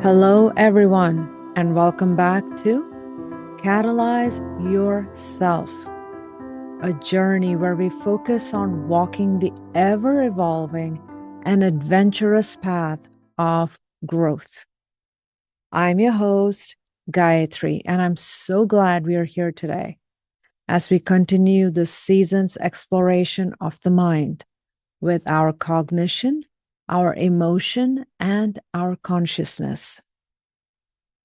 Hello, everyone, and welcome back to Catalyze Your Self, a journey where we focus on walking the ever evolving and adventurous path of growth. I'm your host, Gayatri, and I'm so glad we are here today as we continue this season's exploration of the mind with our cognition, our emotion, and our consciousness.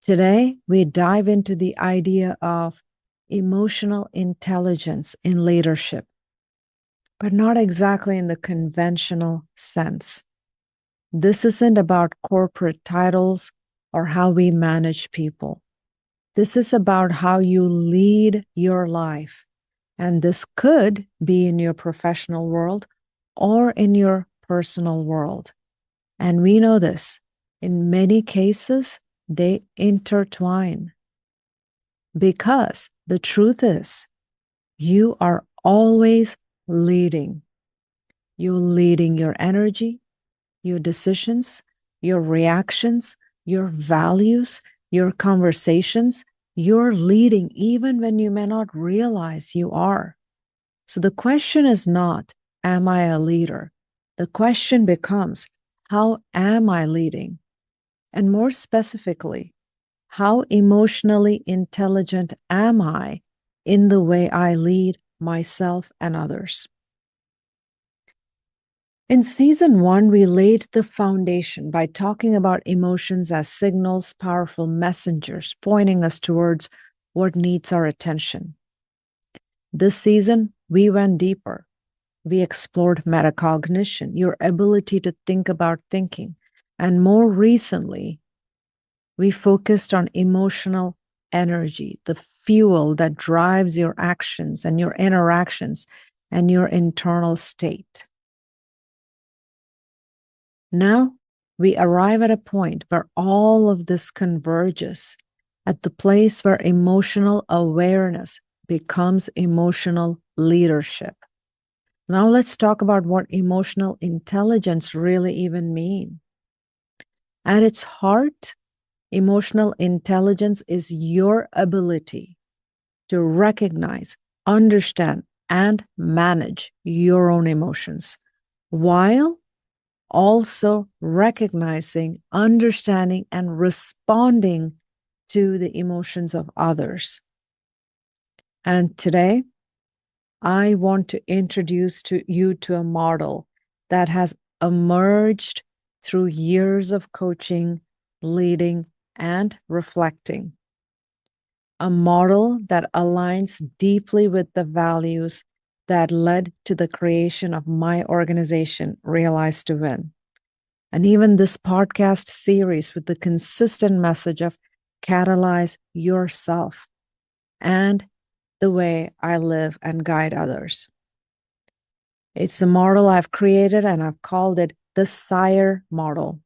Today, we dive into the idea of emotional intelligence in leadership, but not exactly in the conventional sense. This isn't about corporate titles or how we manage people. This is about how you lead your life. And this could be in your professional world or in your personal world. And we know this. In many cases, they intertwine. Because the truth is, you are always leading. You're leading your energy, your decisions, your reactions, your values, your conversations. You're leading even when you may not realize you are. So the question is not, am I a leader? The question becomes, how am I leading? And more specifically, how emotionally intelligent am I in the way I lead myself and others? In season 1, we laid the foundation by talking about emotions as signals, powerful messengers pointing us towards what needs our attention. This season, we went deeper. We explored metacognition, your ability to think about thinking, and more recently, we focused on emotional energy, the fuel that drives your actions and your interactions and your internal state. Now we arrive at a point where all of this converges at the place where emotional awareness becomes emotional leadership. Now let's talk about what emotional intelligence really even means. At its heart, emotional intelligence is your ability to recognize, understand, and manage your own emotions while also recognizing, understanding, and responding to the emotions of others. And today, I want to introduce you to a model that has emerged through years of coaching, leading, and reflecting. A model that aligns deeply with the values that led to the creation of my organization, Realize to Win. And even this podcast series with the consistent message of Catalyze Yourself and the way I live and guide others. It's the model I've created and I've called it the SIRE Model.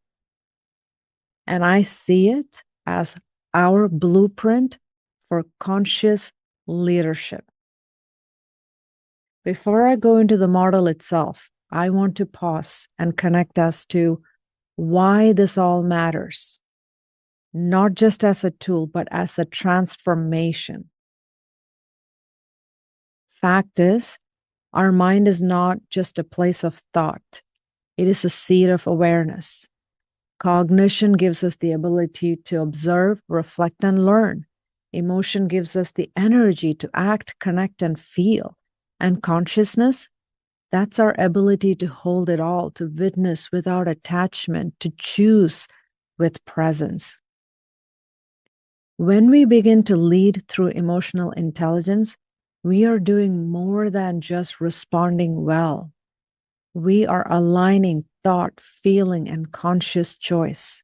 And I see it as our blueprint for conscious leadership. Before I go into the model itself, I want to pause and connect us to why this all matters, not just as a tool, but as a transformation. Fact is, our mind is not just a place of thought, it is a seat of awareness. Cognition gives us the ability to observe, reflect, and learn. Emotion gives us the energy to act, connect, and feel. And consciousness, that's our ability to hold it all, to witness without attachment, to choose with presence. When we begin to lead through emotional intelligence, we are doing more than just responding well. We are aligning thought, feeling, and conscious choice.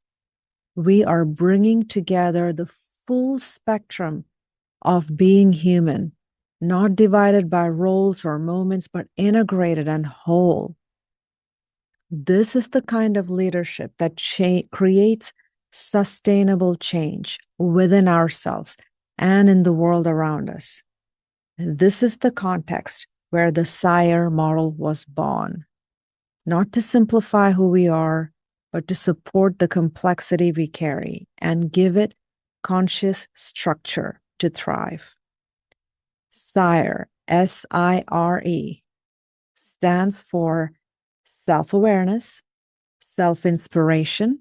We are bringing together the full spectrum of being human, not divided by roles or moments, but integrated and whole. This is the kind of leadership that creates sustainable change within ourselves and in the world around us. This is the context where the SIRE model was born. Not to simplify who we are, but to support the complexity we carry and give it conscious structure to thrive. SIRE, SIRE, stands for self-awareness, self-inspiration,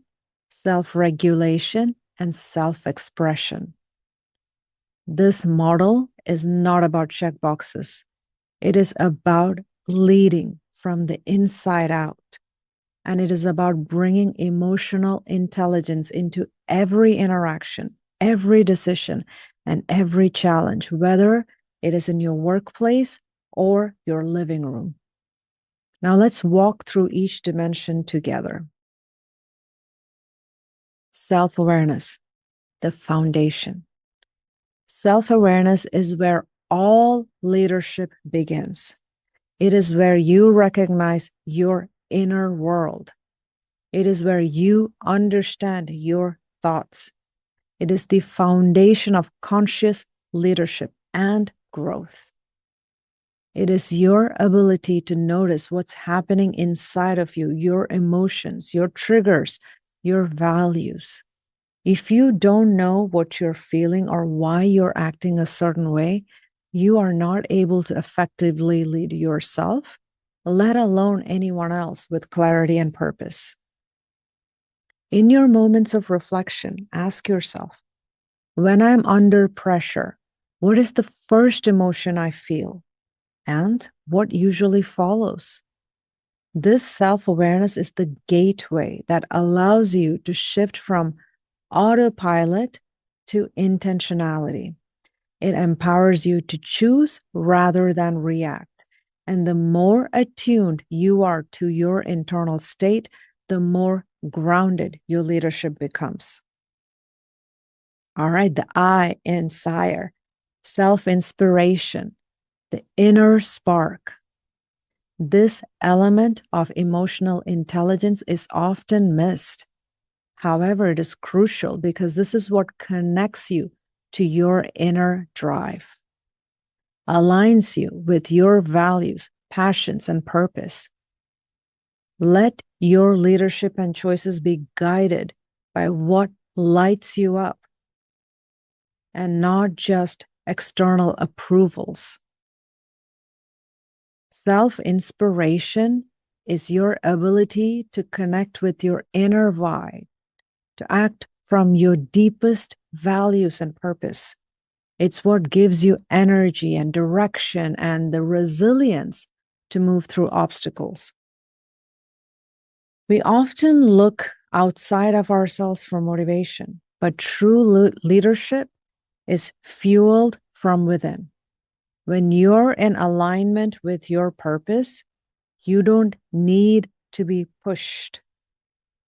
self-regulation, and self-expression. This model is not about checkboxes. It is about leading from the inside out. And it is about bringing emotional intelligence into every interaction, every decision, and every challenge, whether it is in your workplace or your living room. Now let's walk through each dimension together. Self-awareness, the foundation. Self-awareness is where all leadership begins. It is where you recognize your inner world. It is where you understand your thoughts. It is the foundation of conscious leadership and growth. It is your ability to notice what's happening inside of you, your emotions, your triggers, your values. If you don't know what you're feeling or why you're acting a certain way, you are not able to effectively lead yourself, let alone anyone else with clarity and purpose. In your moments of reflection, ask yourself, when I'm under pressure, what is the first emotion I feel? And what usually follows? This self-awareness is the gateway that allows you to shift from autopilot to intentionality. It empowers you to choose rather than react. And the more attuned you are to your internal state, the more grounded your leadership becomes. All right, the I in SIRE, self-inspiration, the inner spark. This element of emotional intelligence is often missed. However, it is crucial because this is what connects you to your inner drive, aligns you with your values, passions, and purpose. Let your leadership and choices be guided by what lights you up and not just external approvals. Self-inspiration is your ability to connect with your inner why, to act from your deepest values and purpose. It's what gives you energy and direction and the resilience to move through obstacles. We often look outside of ourselves for motivation, but true leadership is fueled from within. When you're in alignment with your purpose, you don't need to be pushed.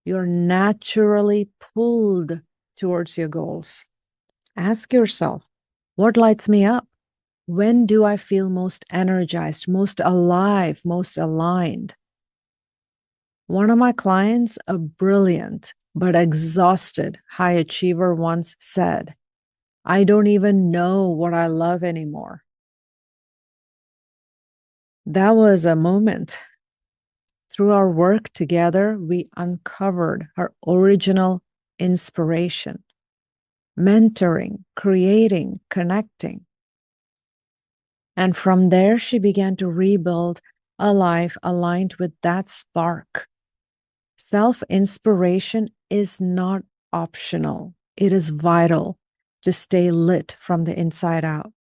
You're naturally pulled towards your goals. Ask yourself, what lights me up? When do I feel most energized, most alive, most aligned? One of my clients, a brilliant but exhausted high achiever, once said, I don't even know what I love anymore. That was a moment. Through our work together, we uncovered her original inspiration, mentoring, creating, connecting. And from there, she began to rebuild a life aligned with that spark. Self-inspiration is not optional. It is vital to stay lit from the inside out.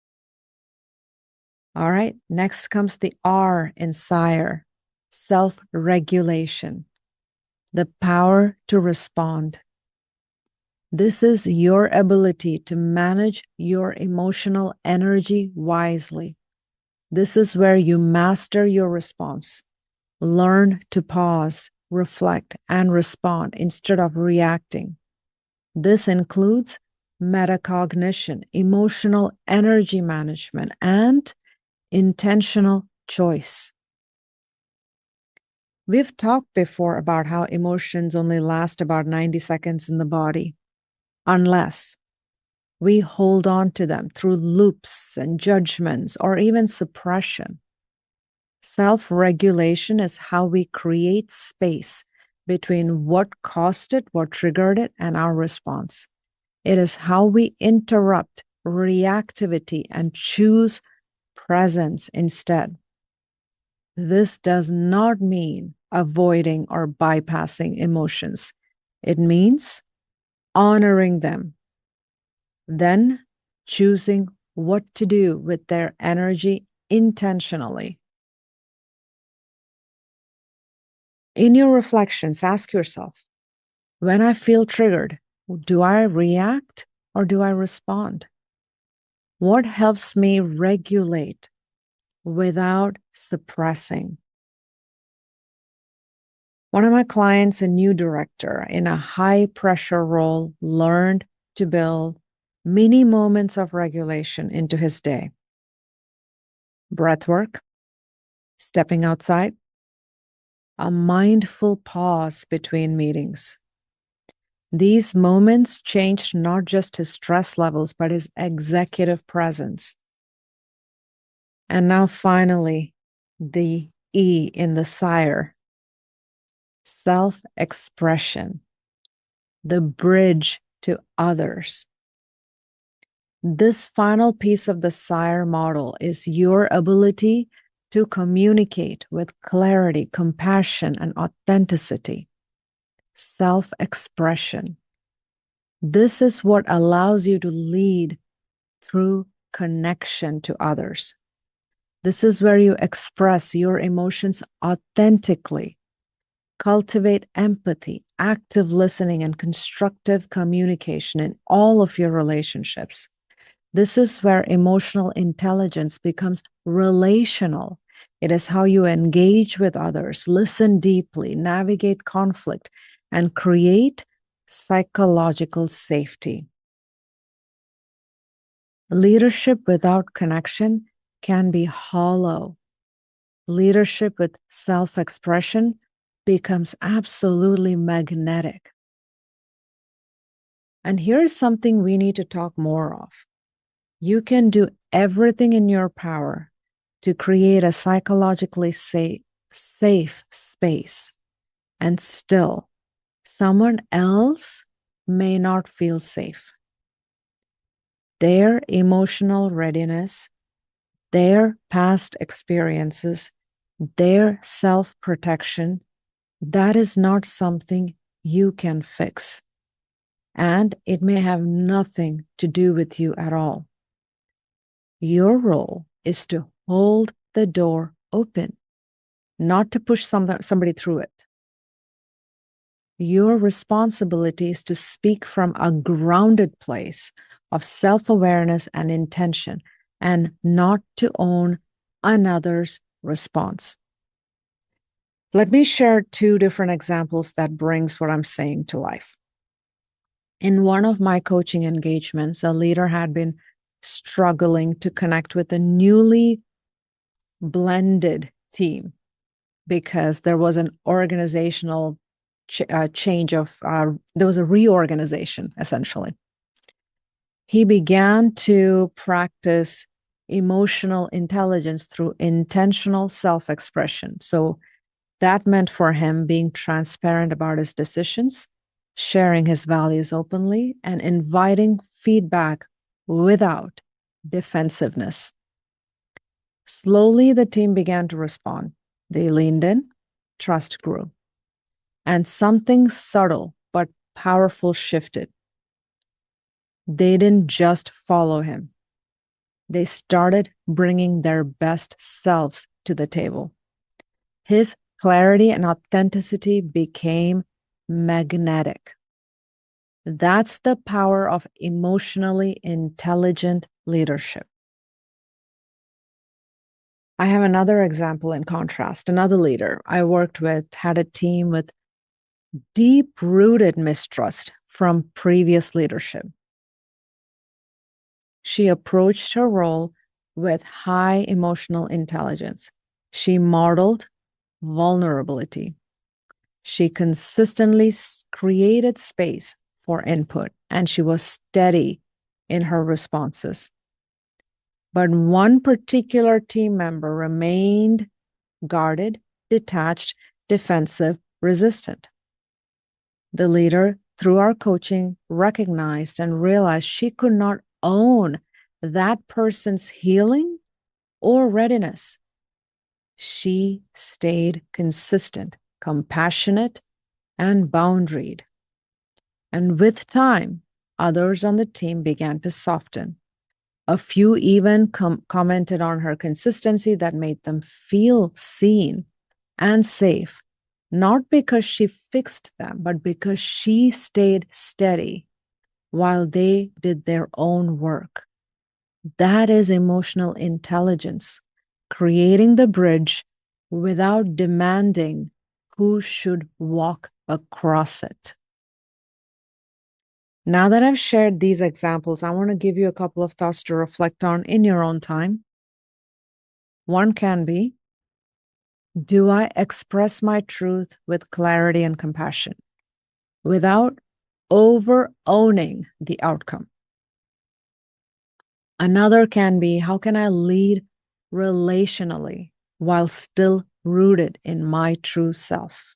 All right, next comes the R in SIRE, self-regulation, the power to respond. This is your ability to manage your emotional energy wisely. This is where you master your response. Learn to pause, reflect, and respond instead of reacting. This includes metacognition, emotional energy management, and intentional choice. We've talked before about how emotions only last about 90 seconds in the body, unless we hold on to them through loops and judgments or even suppression. Self-regulation is how we create space between what caused it, what triggered it, and our response. It is how we interrupt reactivity and choose presence instead. This does not mean avoiding or bypassing emotions. It means honoring them, then choosing what to do with their energy intentionally. In your reflections, ask yourself, when I feel triggered, do I react or do I respond? What helps me regulate without suppressing? One of my clients, a new director in a high pressure role, learned to build mini moments of regulation into his day. Breath work, stepping outside, a mindful pause between meetings. These moments changed not just his stress levels, but his executive presence. And now finally, the E in the SIRE, self-expression, the bridge to others. This final piece of the SIRE model is your ability to communicate with clarity, compassion, and authenticity. Self-expression. This is what allows you to lead through connection to others. This is where you express your emotions authentically, cultivate empathy, active listening, and constructive communication in all of your relationships. This is where emotional intelligence becomes relational. It is how you engage with others, listen deeply, navigate conflict, and create psychological safety. Leadership without connection can be hollow. Leadership with self-expression becomes absolutely magnetic. And here's something we need to talk more of. You can do everything in your power to create a psychologically safe space, and still, someone else may not feel safe. Their emotional readiness, their past experiences, their self-protection, that is not something you can fix. And it may have nothing to do with you at all. Your role is to hold the door open, not to push somebody through it. Your responsibility is to speak from a grounded place of self-awareness and intention, and not to own another's response. Let me share two different examples that brings what I'm saying to life. In one of my coaching engagements, a leader had been struggling to connect with a newly blended team because there was an organizational change of, there was a reorganization, essentially. He began to practice emotional intelligence through intentional self-expression. So that meant for him being transparent about his decisions, sharing his values openly, and inviting feedback without defensiveness. Slowly, the team began to respond. They leaned in, trust grew, and something subtle but powerful shifted. They didn't just follow him. They started bringing their best selves to the table. His clarity and authenticity became magnetic. That's the power of emotionally intelligent leadership. I have another example in contrast. Another leader I worked with had a team with deep-rooted mistrust from previous leadership. She approached her role with high emotional intelligence. She modeled vulnerability. She consistently created space for input, and she was steady in her responses. But one particular team member remained guarded, detached, defensive, resistant. The leader, through our coaching, recognized and realized she could not own that person's healing or readiness. She stayed consistent, compassionate, and boundaried. And with time, others on the team began to soften. A few even commented on her consistency that made them feel seen and safe, not because she fixed them, but because she stayed steady while they did their own work. That is emotional intelligence, creating the bridge without demanding who should walk across it. Now that I've shared these examples, I want to give you a couple of thoughts to reflect on in your own time. One can be, do I express my truth with clarity and compassion without over owning the outcome? Another can be, how can I lead relationally while still rooted in my true self?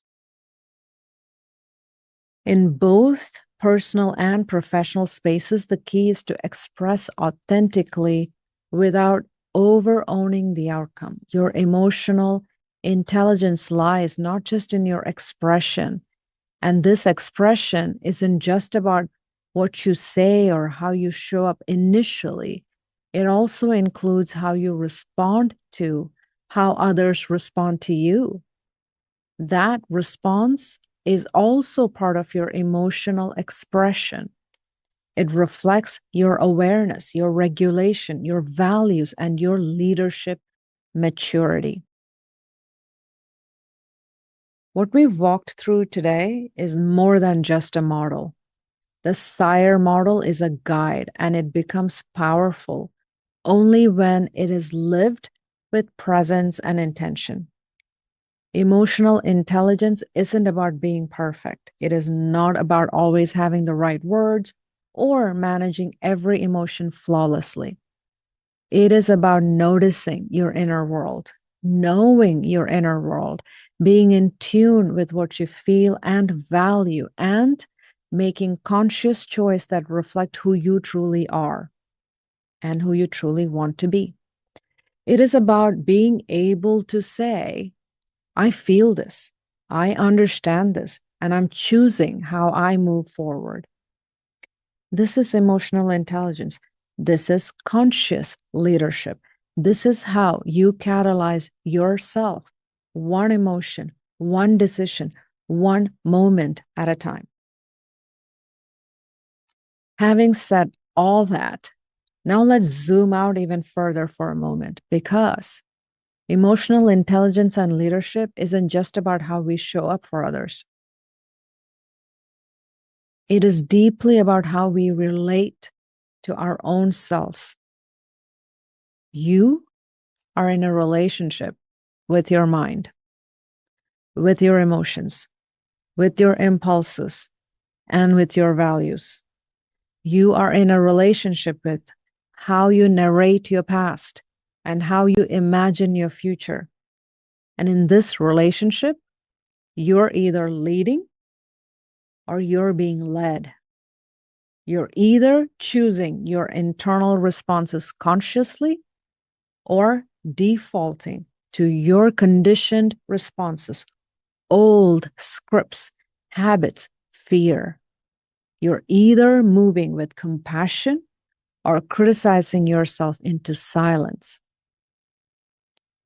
In both personal and professional spaces, the key is to express authentically without over owning the outcome. Your emotional intelligence lies not just in your expression. And this expression isn't just about what you say or how you show up initially. It also includes how you respond to how others respond to you. That response is also part of your emotional expression. It reflects your awareness, your regulation, your values, and your leadership maturity. What we've walked through today is more than just a model. The SIRE model is a guide, and it becomes powerful only when it is lived with presence and intention. Emotional intelligence isn't about being perfect. It is not about always having the right words or managing every emotion flawlessly. It is about noticing your inner world, knowing your inner world, being in tune with what you feel and value, and making conscious choices that reflect who you truly are and who you truly want to be. It is about being able to say, I feel this, I understand this, and I'm choosing how I move forward. This is emotional intelligence. This is conscious leadership. This is how you catalyze yourself, one emotion, one decision, one moment at a time. Having said all that, now let's zoom out even further for a moment, because emotional intelligence and leadership isn't just about how we show up for others. It is deeply about how we relate to our own selves. You are in a relationship with your mind, with your emotions, with your impulses, and with your values. You are in a relationship with how you narrate your past and how you imagine your future. And in this relationship, you're either leading or you're being led. You're either choosing your internal responses consciously or defaulting to your conditioned responses, old scripts, habits, fear. You're either moving with compassion or criticizing yourself into silence.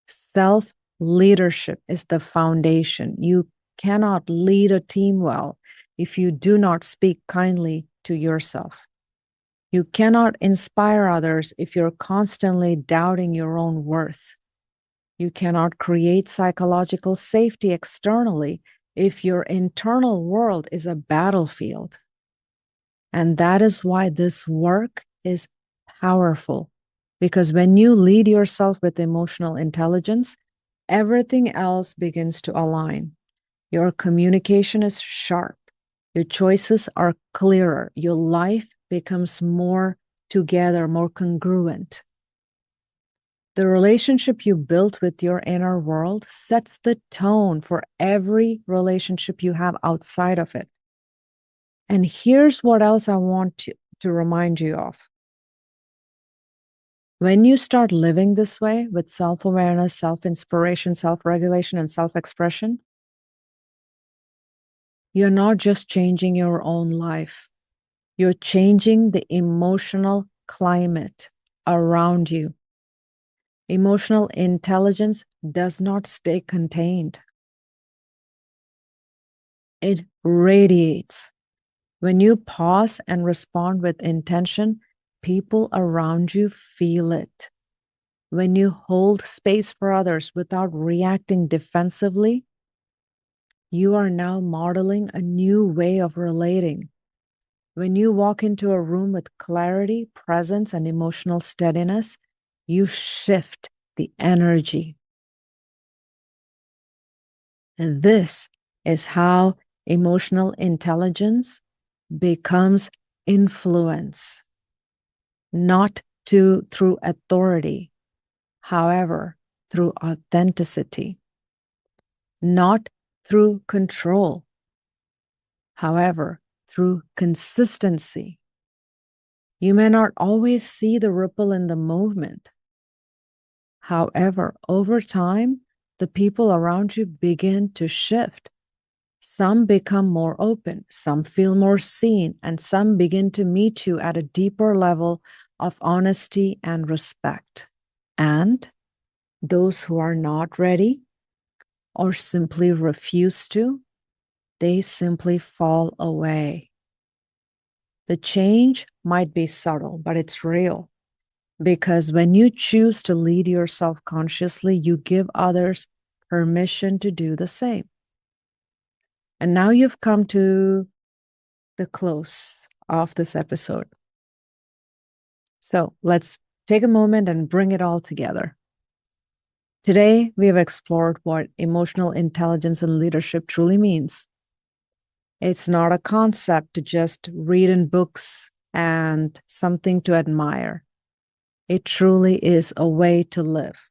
Self-leadership is the foundation. You cannot lead a team well if you do not speak kindly to yourself. You cannot inspire others if you're constantly doubting your own worth. You cannot create psychological safety externally if your internal world is a battlefield. And that is why this work is powerful, because when you lead yourself with emotional intelligence, everything else begins to align. Your communication is sharp. Your choices are clearer. Your life becomes more together, more congruent. The relationship you built with your inner world sets the tone for every relationship you have outside of it. And here's what else I want to remind you of. When you start living this way with self awareness, self inspiration, self regulation, and self expression, you're not just changing your own life, you're changing the emotional climate around you. Emotional intelligence does not stay contained, it radiates. When you pause and respond with intention, people around you feel it. When you hold space for others without reacting defensively, you are now modeling a new way of relating. When you walk into a room with clarity, presence, and emotional steadiness, you shift the energy. And this is how emotional intelligence becomes influence, not through authority, however, through authenticity, not through control, however, through consistency. You may not always see the ripple in the movement. However, over time, the people around you begin to shift. Some become more open, some feel more seen, and some begin to meet you at a deeper level of honesty and respect. And those who are not ready or simply refuse to, they simply fall away. The change might be subtle, but it's real. Because when you choose to lead yourself consciously, you give others permission to do the same. And now you've come to the close of this episode. So let's take a moment and bring it all together. Today, we have explored what emotional intelligence and leadership truly means. It's not a concept to just read in books and something to admire. It truly is a way to live.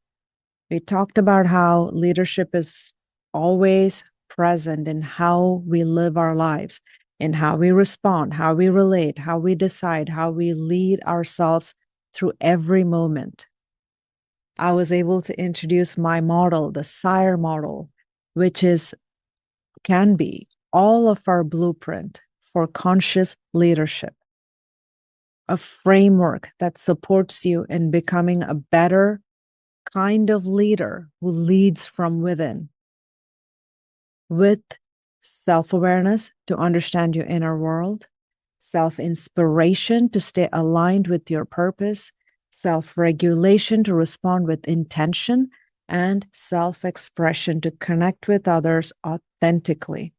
We talked about how leadership is always present in how we live our lives, in how we respond, how we relate, how we decide, how we lead ourselves through every moment. I was able to introduce my model, the SIRE model, which can be all of our blueprint for conscious leadership, a framework that supports you in becoming a better kind of leader who leads from within, with self-awareness to understand your inner world, self-inspiration to stay aligned with your purpose, self-regulation to respond with intention, and self-expression to connect with others authentically.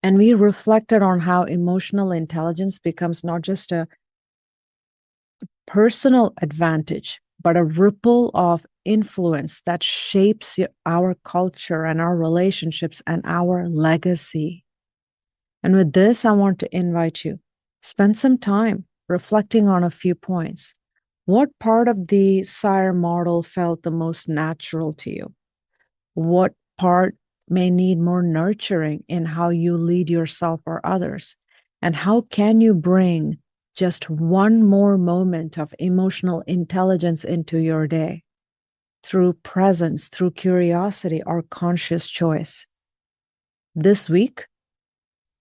And we reflected on how emotional intelligence becomes not just a personal advantage, but a ripple of influence that shapes our culture and our relationships and our legacy. And with this, I want to invite you, spend some time reflecting on a few points. What part of the SIRE model felt the most natural to you? What part may need more nurturing in how you lead yourself or others? And how can you bring just one more moment of emotional intelligence into your day through presence, through curiosity, or conscious choice? This week,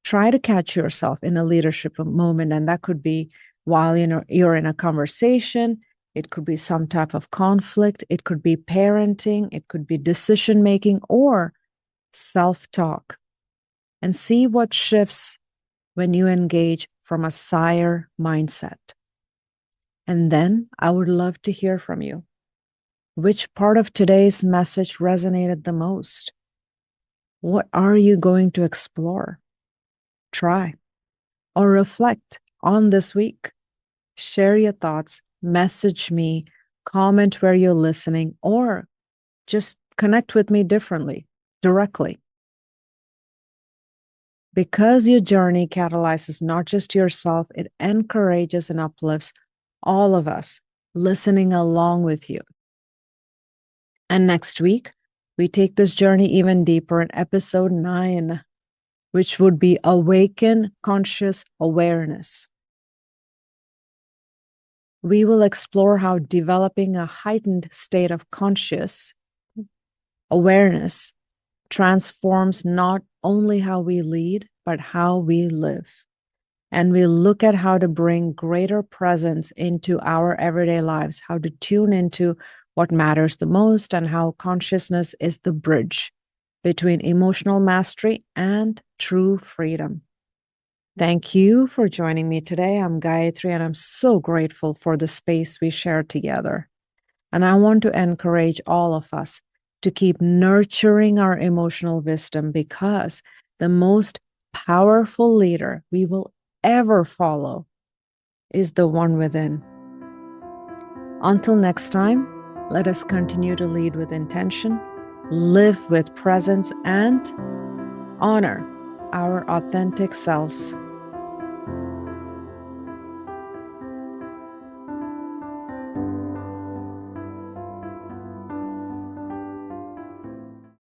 try to catch yourself in a leadership moment, and that could be while you're in a conversation. It could be some type of conflict. It could be parenting. It could be decision making or self-talk, and see what shifts when you engage from a SIRE mindset. And then I would love to hear from you. Which part of today's message resonated the most? What are you going to explore, try, or reflect on this week? Share your thoughts, message me, comment where you're listening, or just connect with me directly. Because your journey catalyzes not just yourself, it encourages and uplifts all of us listening along with you. And next week, we take this journey even deeper in episode 9. which would be awaken conscious awareness. We will explore how developing a heightened state of conscious awareness transforms not only how we lead, but how we live. And we look at how to bring greater presence into our everyday lives, how to tune into what matters the most, and how consciousness is the bridge between emotional mastery and true freedom. Thank you for joining me today. I'm Gayatri, and I'm so grateful for the space we shared together. And I want to encourage all of us to keep nurturing our emotional wisdom, because the most powerful leader we will ever follow is the one within. Until next time, let us continue to lead with intention, live with presence, and honor our authentic selves.